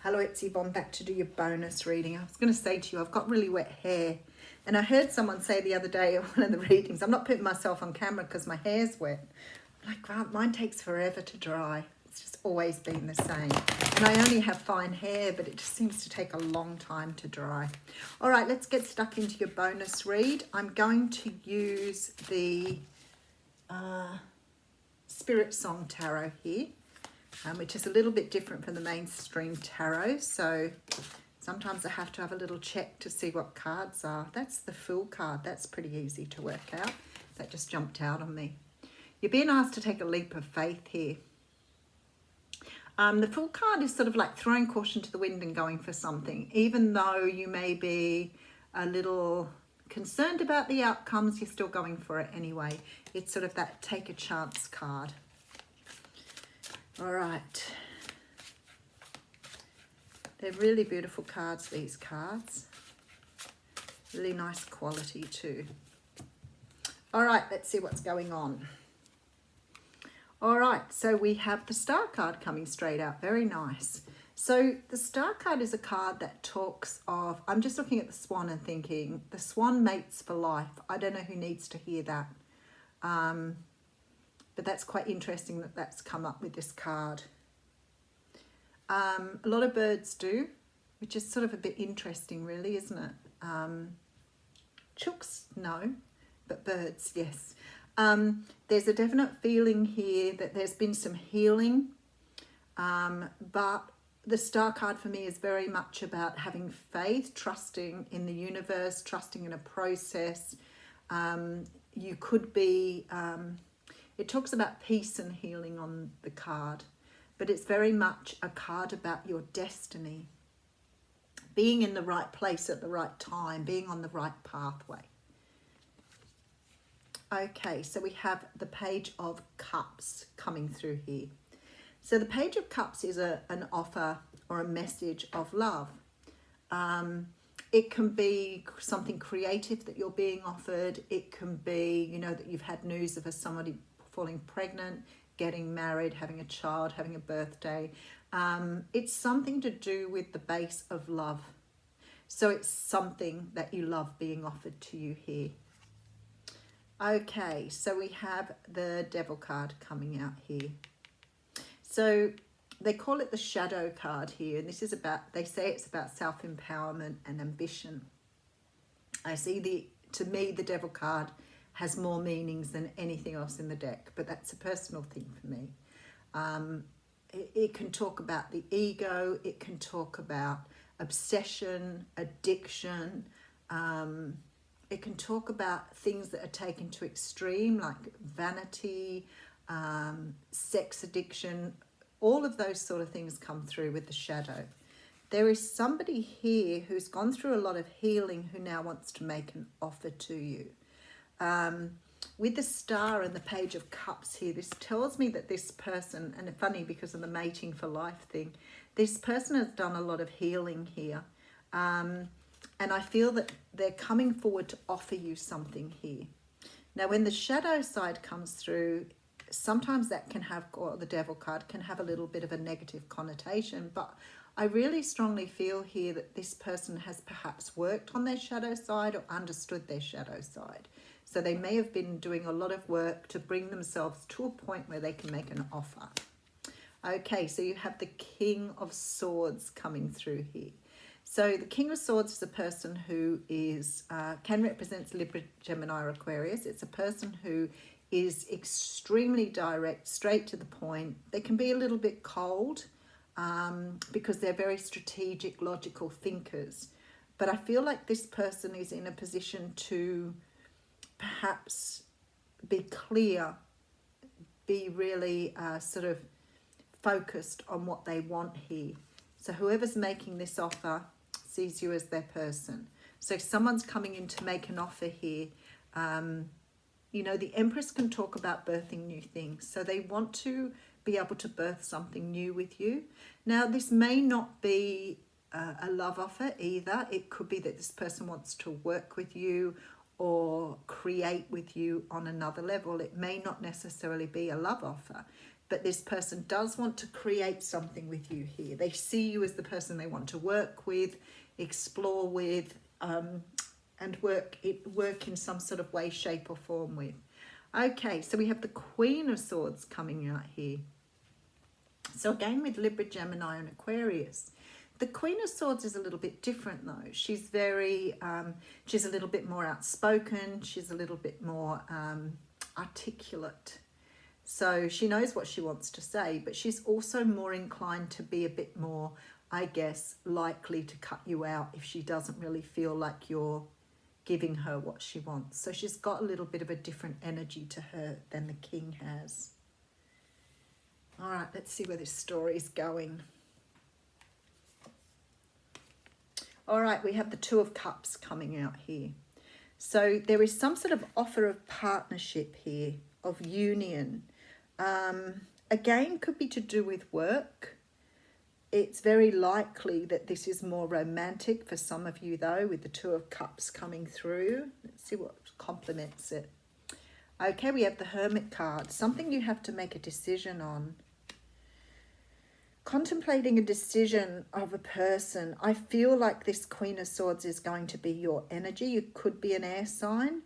Hello, it's Yvonne back to do your bonus reading. I was going to say to you, I've got really wet hair. And I heard someone say the other day in one of the readings, I'm not putting myself on camera because my hair's wet. I'm like, wow, mine takes forever to dry. It's just always been the same. And I only have fine hair, but it just seems to take a long time to dry. All right, let's get stuck into your bonus read. I'm going to use the Spirit Song Tarot here. Which is a little bit different from the mainstream tarot. So sometimes I have to have a little check to see what cards are. That's the Fool card. That's pretty easy to work out. That just jumped out on me. You're being asked to take a leap of faith here. The Fool card is sort of like throwing caution to the wind and going for something. Even though you may be a little concerned about the outcomes, you're still going for it anyway. It's sort of that take a chance card. All right, they're really beautiful cards, these cards. Really nice quality too. All right, let's see what's going on. All right, so we have the Star card coming straight out. Very nice. So the Star card is a card that talks of, I'm just looking at the swan and thinking, the swan mates for life. I don't know who needs to hear that. But that's quite interesting that that's come up with this card. A lot of birds do, which is sort of a bit interesting really, isn't it? Chooks, no, but birds, yes. There's a definite feeling here that there's been some healing, but the Star card for me is very much about having faith, trusting in the universe, trusting in a process. You could be... It talks about peace and healing on the card, but it's very much a card about your destiny. Being in the right place at the right time, being on the right pathway. Okay, so we have the Page of Cups coming through here. So the Page of Cups is an offer or a message of love. It can be something creative that you're being offered. It can be, you know, that you've had news of somebody falling pregnant, getting married, having a child, having a birthday. It's something to do with the base of love. So it's something that you love being offered to you here. Okay, so we have the Devil card coming out here. So they call it the Shadow card here, and this is about, they say it's about self-empowerment and ambition. I see to me, the Devil card has more meanings than anything else in the deck, but that's a personal thing for me. It can talk about the ego, it can talk about obsession, addiction, it can talk about things that are taken to extreme, like vanity, sex addiction. All of those sort of things come through with the Shadow. There is somebody here who's gone through a lot of healing who now wants to make an offer to you. With the Star and the Page of Cups here, this tells me that this person, and it's funny because of the mating for life thing, this person has done a lot of healing here. And I feel that they're coming forward to offer you something here. Now, when the Shadow side comes through, sometimes that can have, or the Devil card can have a little bit of a negative connotation, but I really strongly feel here that this person has perhaps worked on their shadow side or understood their shadow side. So they may have been doing a lot of work to bring themselves to a point where they can make an offer. Okay, so you have the King of Swords coming through here. So the King of Swords is a person who is can represent Libra, Gemini, or Aquarius. It's a person who is extremely direct, straight to the point. They can be a little bit cold because they're very strategic, logical thinkers. But I feel like this person is in a position to perhaps be clear, be really sort of focused on what they want here. So whoever's making this offer sees you as their person. So if someone's coming in to make an offer here, you know, the Empress can talk about birthing new things. So they want to be able to birth something new with you. Now, this may not be a love offer either. It could be that this person wants to work with you or create with you on another level. It may not necessarily be a love offer. but this person does want to create something with you here. They see you as the person they want to work with, explore with, and work in some sort of way, shape or form with. Okay, so we have the Queen of Swords coming out here. So again with Libra, Gemini and Aquarius. The Queen of Swords is a little bit different though. She's very, she's a little bit more outspoken. She's a little bit more articulate. So she knows what she wants to say, but she's also more inclined to be a bit more, I guess, likely to cut you out if she doesn't really feel like you're giving her what she wants. So she's got a little bit of a different energy to her than the King has. All right, let's see where this story is going. All right, we have the Two of Cups coming out here. So there is some sort of offer of partnership here, of union. Again, could be to do with work. It's very likely that this is more romantic for some of you though, with the Two of Cups coming through. Let's see what complements it. Okay, we have the Hermit card. Something you have to make a decision on. Contemplating a decision of a person. I feel like this Queen of Swords is going to be your energy. You could be an air sign,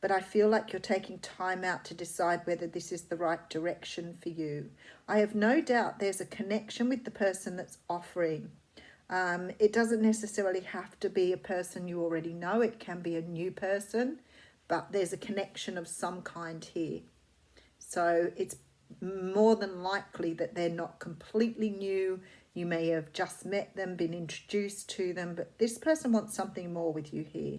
but I feel like you're taking time out to decide whether this is the right direction for you. I have no doubt there's a connection with the person that's offering. It doesn't necessarily have to be a person you already know. It can be a new person, but there's a connection of some kind here. So it's more than likely that they're not completely new. You may have just met them, been introduced to them, but this person wants something more with you here.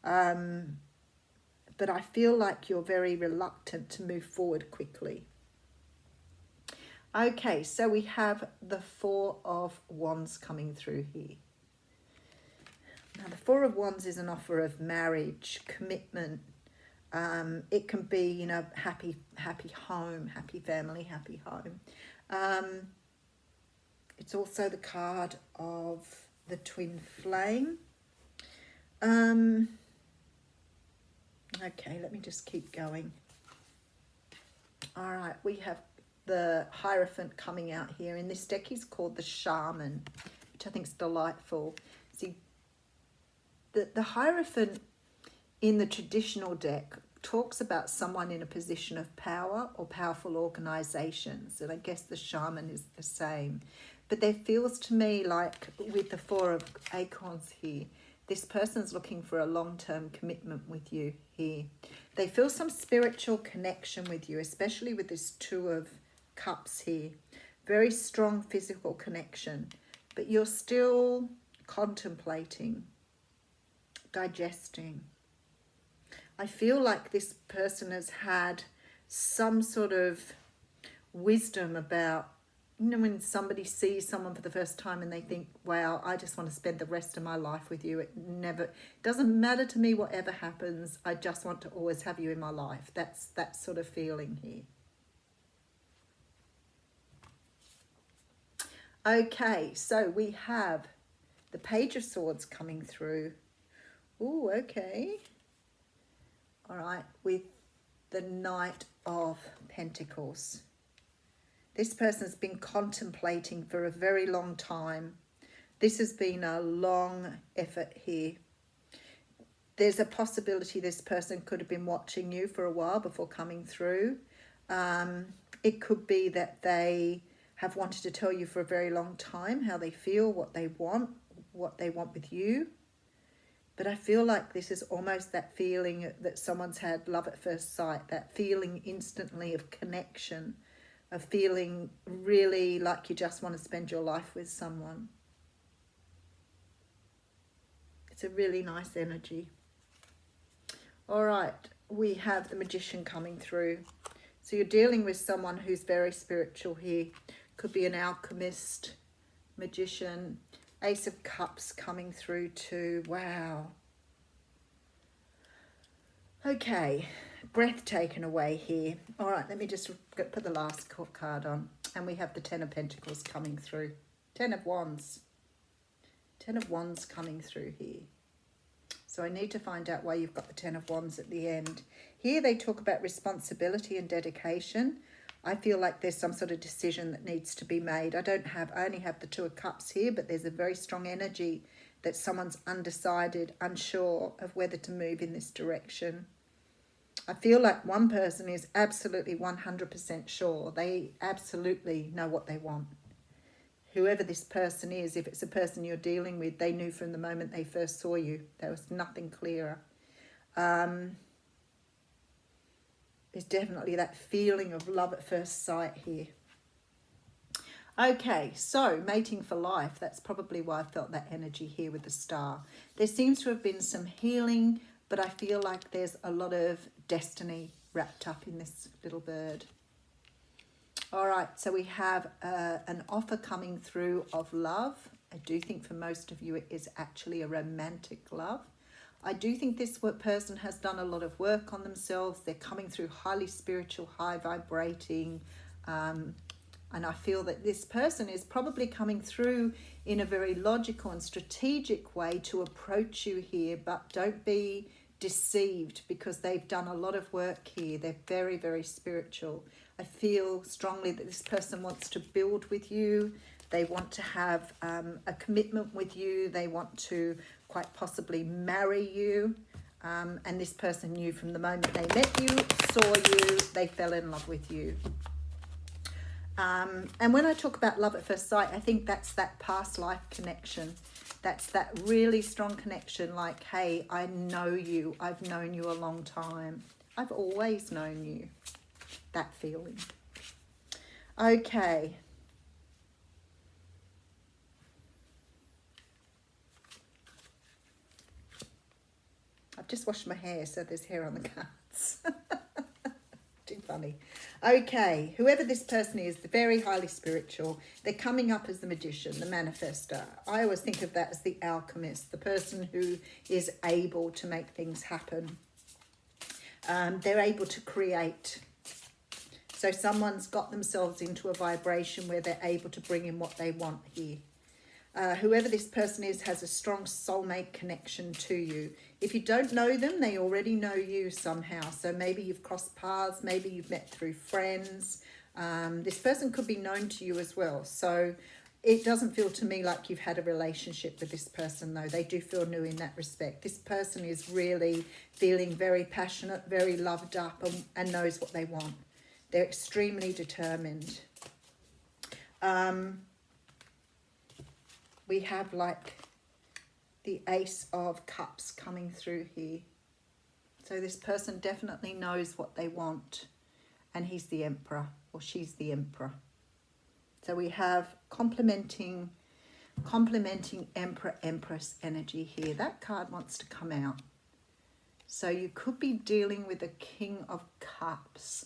But I feel like you're very reluctant to move forward quickly. Okay, so we have the Four of Wands coming through here. Now the Four of Wands is an offer of marriage, commitment. It can be, you know, happy home, happy family, happy home. It's also the card of the Twin Flame. Okay, let me just keep going. All right, we have the Hierophant coming out here. In this deck, he's called the Shaman, which I think is delightful. See, the Hierophant in the traditional deck talks about someone in a position of power or powerful organizations, and I guess the Shaman is the same. But there feels to me like with the Four of Acorns here, this person's looking for a long-term commitment with you here. They feel some spiritual connection with you, especially with this Two of Cups here. Very strong physical connection, but you're still contemplating, digesting. I feel like this person has had some sort of wisdom about, you know, when somebody sees someone for the first time and they think, wow, I just want to spend the rest of my life with you. It doesn't matter to me whatever happens. I just want to always have you in my life. That's that sort of feeling here. Okay, so we have the Page of Swords coming through. Ooh, okay. All right, with the Knight of Pentacles. This person's been contemplating for a very long time. This has been a long effort here. There's a possibility this person could have been watching you for a while before coming through. It could be that they have wanted to tell you for a very long time how they feel, what they want with you. But I feel like this is almost that feeling that someone's had love at first sight, that feeling instantly of connection, of feeling really like you just want to spend your life with someone. It's a really nice energy. All right, we have the Magician coming through. So you're dealing with someone who's very spiritual here. Could be an alchemist, magician. Ace of Cups coming through too. Wow. Okay, breath taken away here. All right, let me just put the last card on. And we have the Ten of Pentacles coming through. Ten of Wands. Ten of Wands coming through here. So I need to find out why you've got the Ten of Wands at the end. Here they talk about responsibility and dedication. I feel like there's some sort of decision that needs to be made. I only have the Two of Cups here, but there's a very strong energy that someone's undecided, unsure of whether to move in this direction. I feel like one person is absolutely 100% sure. They absolutely know what they want. Whoever this person is, if it's a person you're dealing with, they knew from the moment they first saw you. There was nothing clearer. There's definitely that feeling of love at first sight here. Okay, so mating for life. That's probably why I felt that energy here with the Star. There seems to have been some healing, but I feel like there's a lot of destiny wrapped up in this little bird. All right, so we have an offer coming through of love. I do think for most of you it is actually a romantic love. I do think this person has done a lot of work on themselves. They're coming through highly spiritual, high vibrating, and I feel that this person is probably coming through in a very logical and strategic way to approach you here, but don't be deceived because they've done a lot of work here. They're very, very spiritual. I feel strongly that this person wants to build with you. They want to have a commitment with you. They want to quite possibly marry you. And this person knew from the moment they met you, saw you, they fell in love with you. And when I talk about love at first sight, I think that's that past life connection. That's that really strong connection, like, hey, I know you. I've known you a long time. I've always known you. That feeling. Okay. I've just washed my hair, so there's hair on the cards. Too funny. Okay, whoever this person is, they're very highly spiritual. They're coming up as the magician, the manifester. I always think of that as the alchemist, the person who is able to make things happen. They're able to create. So someone's got themselves into a vibration where they're able to bring in what they want here. Whoever this person is has a strong soulmate connection to you. If you don't know them, they already know you somehow. So maybe you've crossed paths, maybe you've met through friends. This person could be known to you as well. So it doesn't feel to me like you've had a relationship with this person, though. They do feel new in that respect. This person is really feeling very passionate, very loved up, and knows what they want. They're extremely determined. We have like the Ace of Cups coming through here. So this person definitely knows what they want, and he's the Emperor, or she's the Emperor. So we have complementing Emperor, Empress energy here. That card wants to come out. So you could be dealing with a King of Cups.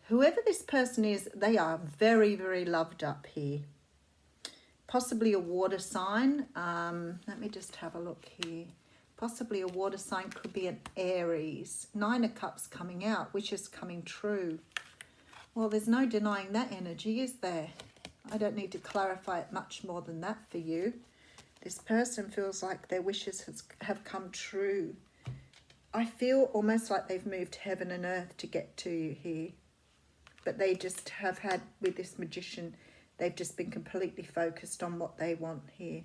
Whoever this person is, they are very, very loved up here. Possibly a water sign. Let me just have a look here. Possibly a water sign, could be an Aries. 9 of Cups coming out, which is coming true. Well, there's no denying that energy, is there? I don't need to clarify it much more than that for you. This person feels like their wishes have come true. I feel almost like they've moved heaven and earth to get to you here. But they just have had, with this magician, they've just been completely focused on what they want here.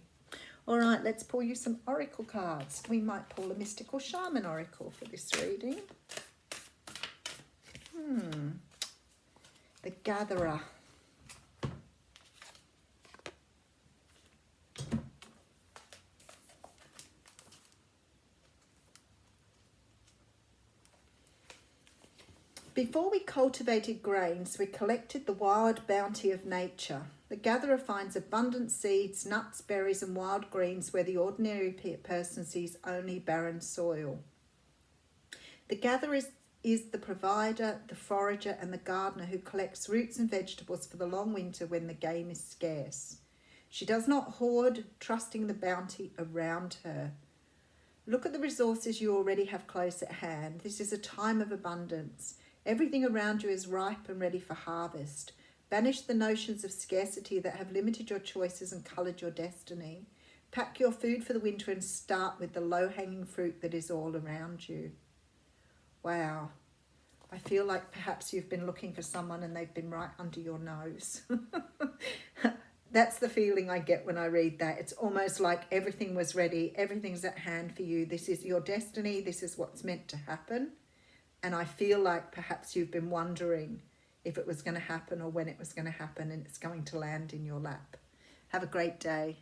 All right, let's pull you some oracle cards. We might pull a mystical shaman oracle for this reading. The Gatherer. Before we cultivated grains, we collected the wild bounty of nature. The gatherer finds abundant seeds, nuts, berries, and wild greens where the ordinary person sees only barren soil. The gatherer is the provider, the forager, and the gardener who collects roots and vegetables for the long winter when the game is scarce. She does not hoard, trusting the bounty around her. Look at the resources you already have close at hand. This is a time of abundance. Everything around you is ripe and ready for harvest. Banish the notions of scarcity that have limited your choices and coloured your destiny. Pack your food for the winter and start with the low-hanging fruit that is all around you. Wow. I feel like perhaps you've been looking for someone and they've been right under your nose. That's the feeling I get when I read that. It's almost like everything was ready. Everything's at hand for you. This is your destiny. This is what's meant to happen. And I feel like perhaps you've been wondering if it was going to happen or when it was going to happen, and it's going to land in your lap. Have a great day.